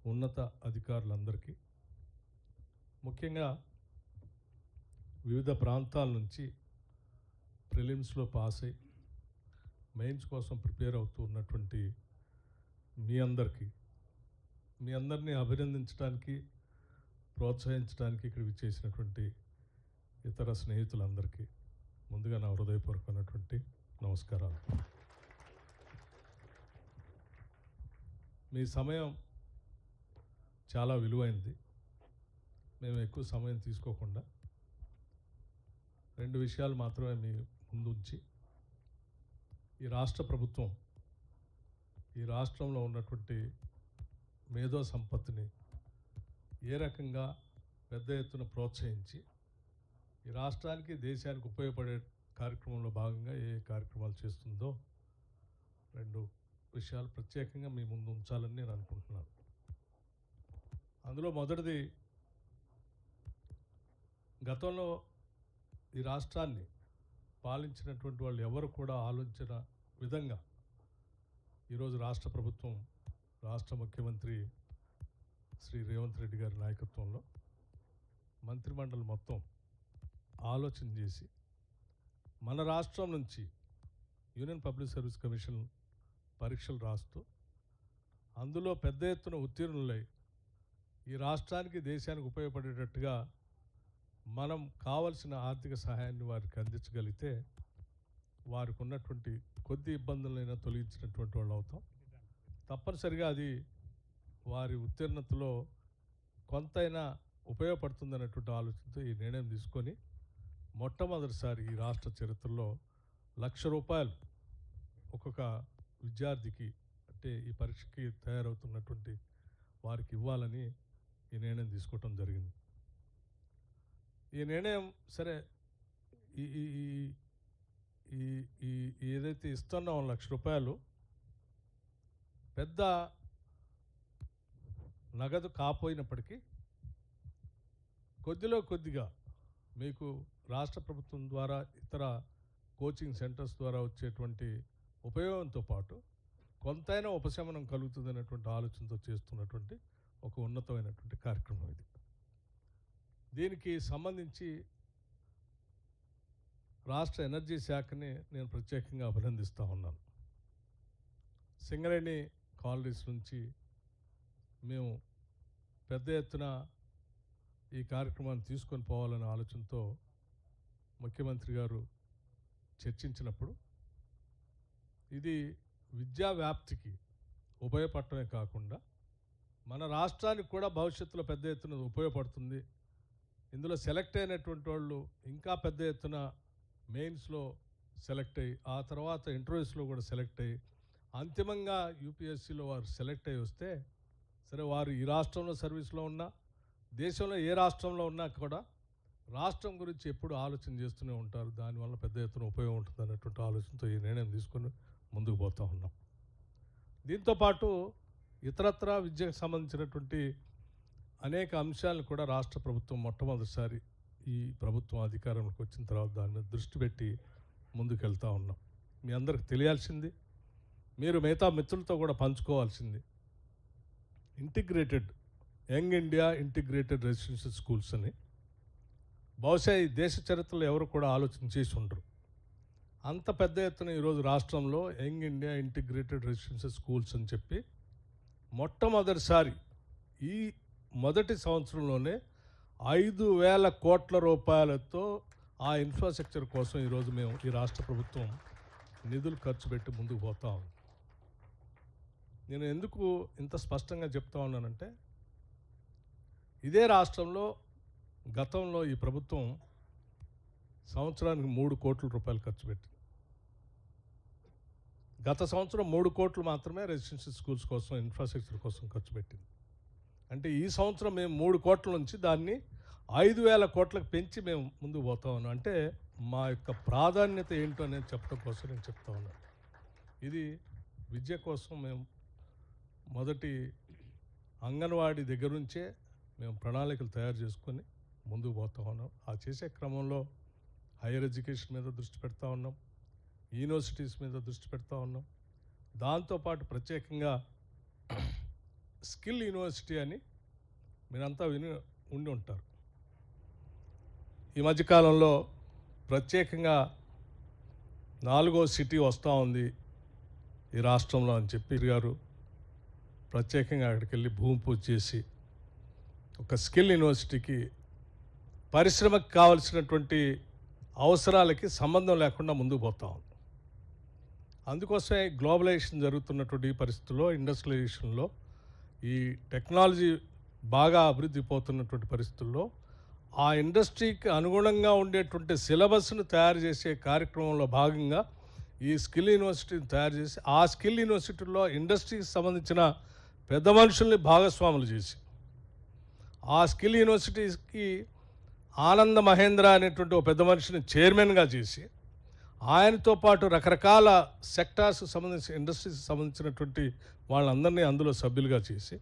ఉన్నత అధికారులందరికీ, ముఖ్యంగా వివిధ ప్రాంతాల నుంచి ప్రిలిమ్స్లో పాస్ అయ్యి మెయిన్స్ కోసం ప్రిపేర్ అవుతూ ఉన్నటువంటి మీ అందరినీ అభినందించడానికి, ప్రోత్సహించడానికి ఇక్కడ విచ్చేసినటువంటి ఇతర స్నేహితులందరికీ ముందుగా నా హృదయపూర్వకమైనటువంటి నమస్కారాలు. మీ సమయం చాలా విలువైనది. మేము ఎక్కువ సమయం తీసుకోకుండా 2 విషయాలు మాత్రమే మీ ముందు ఉంచి, ఈ రాష్ట్ర ప్రభుత్వం ఈ రాష్ట్రంలో ఉన్నటువంటి మేధో సంపత్తిని ఏ రకంగా పెద్ద ఎత్తున ప్రోత్సహించి ఈ రాష్ట్రానికి, దేశానికి ఉపయోగపడే కార్యక్రమంలో భాగంగా ఏ కార్యక్రమాలు చేస్తుందో 2 విషయాలు ప్రత్యేకంగా మీ ముందు ఉంచాలని నేను అనుకుంటున్నాను. అందులో మొదటిది, గతంలో ఈ రాష్ట్రాన్ని పాలించినటువంటి వాళ్ళు ఎవరు కూడా ఆలోచించిన విధంగా ఈరోజు రాష్ట్ర ప్రభుత్వం, రాష్ట్ర ముఖ్యమంత్రి శ్రీ రేవంత్ రెడ్డి గారి నాయకత్వంలో మంత్రిమండలి మొత్తం ఆలోచన చేసి మన రాష్ట్రం నుంచి యూనియన్ పబ్లిక్ సర్వీస్ కమిషన్ పరీక్షలు రాస్తూ అందులో పెద్ద ఎత్తున ఉత్తీర్ణులై ఈ రాష్ట్రానికి, దేశానికి ఉపయోగపడేటట్టుగా మనం కావలసిన ఆర్థిక సహాయాన్ని వారికి అందించగలిగితే వారికి ఉన్నటువంటి కొద్ది ఇబ్బందులైనా తొలగించినటువంటి వాళ్ళు అవుతాం. తప్పనిసరిగా అది వారి ఉత్తీర్ణతలో కొంతైనా ఉపయోగపడుతుందనేటువంటి ఆలోచనతో ఈ నిర్ణయం తీసుకొని మొట్టమొదటిసారి ఈ రాష్ట్ర చరిత్రలో ₹1,00,000 ఒక్కొక్క విద్యార్థికి, అంటే ఈ పరీక్షకి తయారవుతున్నటువంటి వారికి ఇవ్వాలని ఈ నిర్ణయం తీసుకోవటం జరిగింది. ఈ నిర్ణయం సరే, ఈ ఈ ఈ ఏదైతే ఇస్తున్నాం ₹1,00,000 పెద్ద నగదు కాపోయినప్పటికీ కొద్దిగా మీకు రాష్ట్ర ప్రభుత్వం ద్వారా, ఇతర కోచింగ్ సెంటర్స్ ద్వారా వచ్చేటువంటి ఉపయోగంతో పాటు కొంతైనా ఉపశమనం కలుగుతుందనేటువంటి ఆలోచనతో చేస్తున్నటువంటి ఒక ఉన్నతమైనటువంటి కార్యక్రమం ఇది. దీనికి సంబంధించి రాష్ట్ర ఎనర్జీ శాఖని నేను ప్రత్యేకంగా అభినందిస్తూ ఉన్నాను. సింగరేణి కాలనీస్ నుంచి మేము పెద్ద ఎత్తున ఈ కార్యక్రమాన్ని తీసుకొని పోవాలనే ఆలోచనతో ముఖ్యమంత్రి గారు చర్చించినప్పుడు ఇది విద్యా వ్యాప్తికి ఉపయోగపడటమే కాకుండా మన రాష్ట్రానికి కూడా భవిష్యత్తులో పెద్ద ఎత్తున ఉపయోగపడుతుంది. ఇందులో సెలెక్ట్ అయినటువంటి వాళ్ళు ఇంకా పెద్ద ఎత్తున మెయిన్స్లో సెలెక్ట్ అయ్యి, ఆ తర్వాత ఇంటర్వ్యూస్లో కూడా సెలెక్ట్ అయ్యి, అంతిమంగా యూపీఎస్సీలో వారు సెలెక్ట్ అయ్యి వస్తే సరే, వారు ఈ రాష్ట్రంలో సర్వీస్లో ఉన్నా, దేశంలో ఏ రాష్ట్రంలో ఉన్నా కూడా రాష్ట్రం గురించి ఎప్పుడు ఆలోచన చేస్తూనే ఉంటారు. దానివల్ల పెద్ద ఎత్తున ఉపయోగం ఉంటుంది అన్నటువంటి ఆలోచనతో ఈ నిర్ణయం తీసుకొని ముందుకు పోతూ ఉన్నాం. దీంతోపాటు ఇతరత్ర విద్యకు సంబంధించినటువంటి అనేక అంశాలను కూడా రాష్ట్ర ప్రభుత్వం మొట్టమొదటిసారి ఈ ప్రభుత్వం అధికారంలోకి వచ్చిన తర్వాత దాని మీద దృష్టి పెట్టి ముందుకెళ్తూ ఉన్నాం. మీ అందరికి తెలియాల్సింది, మీరు మిగతా మిత్రులతో కూడా పంచుకోవాల్సింది, integrated young India integrated residential schools అని బహుశా ఈ దేశ చరిత్రలో ఎవరు కూడా ఆలోచన చేసి ఉండరు. అంత పెద్ద ఎత్తున ఈరోజు రాష్ట్రంలో young India integrated residential schools అని చెప్పి మొట్టమొదటిసారి ఈ మొదటి సంవత్సరంలోనే 5,000 కోట్ల రూపాయలతో ఆ ఇన్ఫ్రాస్ట్రక్చర్ కోసం ఈరోజు మేము ఈ రాష్ట్ర ప్రభుత్వం నిధులు ఖర్చు పెట్టి ముందుకు పోతాం. నేను ఎందుకు ఇంత స్పష్టంగా చెప్తా ఉన్నానంటే, ఇదే రాష్ట్రంలో గతంలో ఈ ప్రభుత్వం సంవత్సరానికి 3 కోట్ల రూపాయలు ఖర్చు పెట్టింది. గత సంవత్సరం 3 కోట్లు మాత్రమే రెసిడెన్షియల్ స్కూల్స్ కోసం, ఇన్ఫ్రాస్ట్రక్చర్ కోసం ఖర్చు పెట్టింది. అంటే ఈ సంవత్సరం మేము 3 కోట్ల నుంచి దాన్ని 5,000 కోట్లకు పెంచి మేము ముందుకు పోతా ఉన్నాం. అంటే మా యొక్క ప్రాధాన్యత ఏంటో అనేది చెప్పడం కోసం నేను చెప్తా ఉన్నాను. ఇది విద్య కోసం మేము మొదటి అంగన్వాడీ దగ్గర నుంచే మేము ప్రణాళికలు తయారు చేసుకొని ముందుకు పోతా ఉన్నాం. ఆ చేసే క్రమంలో హైయర్ ఎడ్యుకేషన్ మీద దృష్టి పెడతా ఉన్నాం, యూనివర్సిటీస్ మీద దృష్టి పెడతా ఉన్నాం. దాంతోపాటు ప్రత్యేకంగా స్కిల్ యూనివర్సిటీ అని మీరంతా ఉండి ఉంటారు. ఈ మధ్యకాలంలో ప్రత్యేకంగా 4వ సిటీ వస్తూ ఉంది ఈ రాష్ట్రంలో అని చెప్పి గారు ప్రత్యేకంగా అక్కడికి వెళ్ళి భూమి పూజ చేసి ఒక స్కిల్ యూనివర్సిటీకి పరిశ్రమకు కావలసినటువంటి అవసరాలకి సంబంధం లేకుండా ముందుకు పోతా ఉంది. అందుకోసమే గ్లోబలైజేషన్ జరుగుతున్నటువంటి ఈ పరిస్థితుల్లో, ఇండస్ట్రియలైజేషన్లో, ఈ టెక్నాలజీ బాగా అభివృద్ధి పోతున్నటువంటి పరిస్థితుల్లో ఆ ఇండస్ట్రీకి అనుగుణంగా ఉండేటువంటి సిలబస్ను తయారు చేసే కార్యక్రమంలో భాగంగా ఈ స్కిల్ యూనివర్సిటీని తయారు చేసి ఆ స్కిల్ యూనివర్సిటీలో ఇండస్ట్రీకి సంబంధించిన పెద్ద మనుషుల్ని భాగస్వాములు చేసి ఆ స్కిల్ యూనివర్సిటీకి ఆనంద మహేంద్ర అనేటువంటి ఒక పెద్ద మనిషిని చైర్మన్గా చేసి ఆయనతో పాటు రకరకాల సెక్టార్స్కి సంబంధించిన ఇండస్ట్రీస్కి సంబంధించినటువంటి వాళ్ళందరినీ అందులో సభ్యులుగా చేసి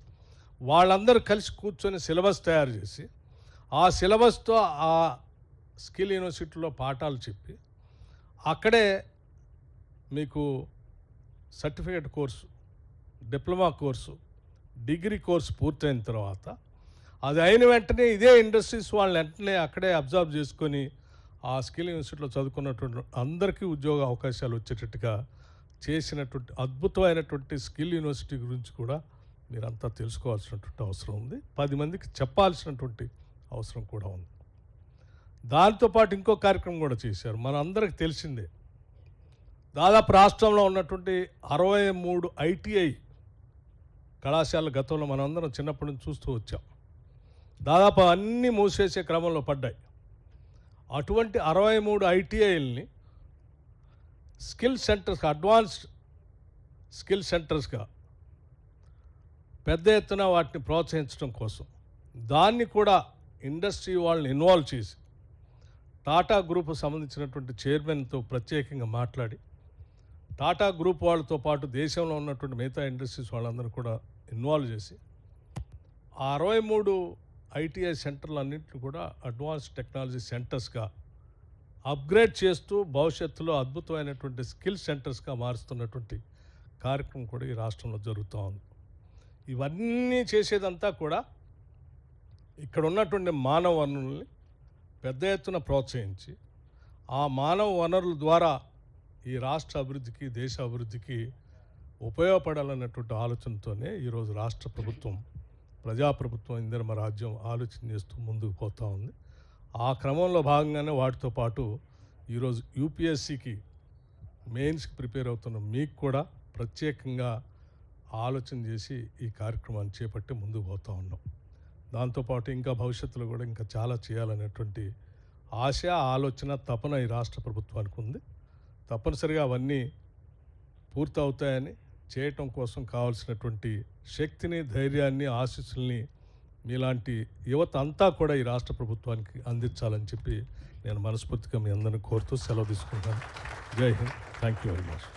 వాళ్ళందరూ కలిసి కూర్చొని సిలబస్ తయారు చేసి ఆ సిలబస్తో ఆ స్కిల్ యూనివర్సిటీలో పాఠాలు చెప్పి అక్కడే మీకు certificate course, diploma course, degree course పూర్తయిన తర్వాత అది అయిన వెంటనే ఇదే ఇండస్ట్రీస్ వాళ్ళని వెంటనే అక్కడే అబ్జర్వ్ చేసుకొని ఆ స్కిల్ యూనివర్సిటీలో చదువుకున్నటువంటి అందరికీ ఉద్యోగ అవకాశాలు వచ్చేటట్టుగా చేసినటువంటి అద్భుతమైనటువంటి స్కిల్ యూనివర్సిటీ గురించి కూడా మీరంతా తెలుసుకోవాల్సినటువంటి అవసరం ఉంది. 10 మందికి చెప్పాల్సినటువంటి అవసరం కూడా ఉంది. దాంతోపాటు ఇంకో కార్యక్రమం కూడా చేశారు. మన అందరికి తెలిసిందే, దాదాపు రాష్ట్రంలో ఉన్నటువంటి 63 ఐటీఐ కళాశాల గతంలో మనం అందరం చిన్నప్పటి నుంచి చూస్తూ వచ్చాం. దాదాపు అన్నీ మూసేసే క్రమంలో పడ్డాయి. అటువంటి 63 ఐటీఐల్ని స్కిల్ సెంటర్స్, అడ్వాన్స్డ్ స్కిల్ సెంటర్స్గా పెద్ద ఎత్తున వాటిని ప్రోత్సహించడం కోసం దాన్ని కూడా ఇండస్ట్రీ వాళ్ళని ఇన్వాల్వ్ చేసి టాటా గ్రూప్ సంబంధించినటువంటి చైర్మన్తో ప్రత్యేకంగా మాట్లాడి టాటా గ్రూప్ వాళ్ళతో పాటు దేశంలో ఉన్నటువంటి మిగతా ఇండస్ట్రీస్ వాళ్ళందరూ కూడా ఇన్వాల్వ్ చేసి ఆ 63 ఐటీఐ సెంటర్లన్నింటినీ కూడా అడ్వాన్స్డ్ టెక్నాలజీ సెంటర్స్గా అప్గ్రేడ్ చేస్తూ భవిష్యత్తులో అద్భుతమైనటువంటి స్కిల్ సెంటర్స్గా మారుస్తున్నటువంటి కార్యక్రమం కూడా ఈ రాష్ట్రంలో జరుగుతూ ఉంది. ఇవన్నీ చేసేదంతా కూడా ఇక్కడ ఉన్నటువంటి మానవ వనరుల్ని పెద్ద ఎత్తున ప్రోత్సహించి ఆ మానవ వనరుల ద్వారా ఈ రాష్ట్ర అభివృద్ధికి, దేశ అభివృద్ధికి ఉపయోగపడాలన్నటువంటి ఆలోచనతోనే ఈరోజు రాష్ట్ర ప్రభుత్వం, ప్రజాప్రభుత్వం, ఇందిరమ రాజ్యం ఆలోచన చేస్తూ ముందుకు పోతూ ఉంది. ఆ క్రమంలో భాగంగానే వాటితో పాటు ఈరోజు యూపీఎస్సికి మెయిన్స్కి ప్రిపేర్ అవుతున్న మీకు కూడా ప్రత్యేకంగా ఆలోచన చేసి ఈ కార్యక్రమాన్ని చేపట్టి ముందుకు పోతూ ఉన్నాం. దాంతోపాటు ఇంకా భవిష్యత్తులో కూడా ఇంకా చాలా చేయాలనేటువంటి ఆశ, ఆలోచన, తపన ఈ రాష్ట్ర ప్రభుత్వానికి ఉంది. తప్పనిసరిగా అవన్నీ పూర్తవుతాయని, చేయటం కోసం కావాల్సినటువంటి శక్తిని, ధైర్యాన్ని, ఆశీస్సుల్ని మీలాంటి యువత అంతా కూడా ఈ రాష్ట్ర ప్రభుత్వానికి అందించాలని చెప్పి నేను మనస్ఫూర్తిగా మీ అందరిని కోరుతూ సెలవు తీసుకుంటాను. జై Hind. Thank you very much.